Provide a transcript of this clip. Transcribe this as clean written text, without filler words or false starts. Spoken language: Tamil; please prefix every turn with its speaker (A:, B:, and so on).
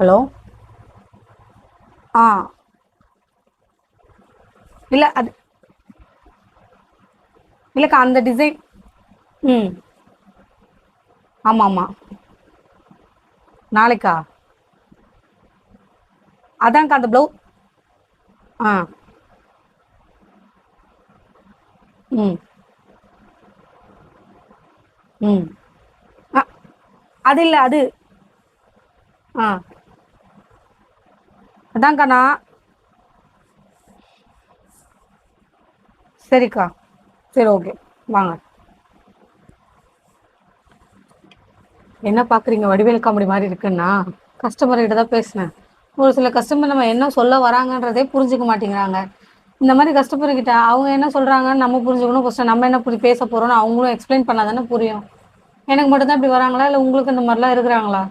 A: ஹலோ. ஆ. இல்ல அது இல்லக்கா அந்த டிசைன். ம். ஆமாமா. நாளைக்கா? அதான்க்கா அந்த ஆ. ம். ம். அ அது இல்ல அது. ஆ. அதான்க்கா நான். சரிக்கா. சரி ஓகே. வாங்க. என்ன பார்க்குறீங்க? வடிவேலு காமெடி மாரி இருக்குன்னா? கஸ்டமர் கிட்ட தான் பேசினேன். ஒரு சில கஸ்டமர் நம்ம என்ன சொல்ல வராங்கன்றதே புரிஞ்சுக்க மாட்டேங்கிறாங்க. இந்த மாரி கஸ்டமர் கிட்ட அவங்க என்ன சொல்றாங்கன்னு நம்ம புரிஞ்சுக்கணும். ஃபர்ஸ்ட்டு நம்ம என்ன பேச போறோம்னு அவங்களும் எக்ஸ்ப்ளைன் பண்ணா தானே புரியும். எனக்கு மட்டும் தான் இப்படி வராங்களா? இல்ல உங்களுக்கு இந்த மாரிலாம் இருக்கிறாங்களா?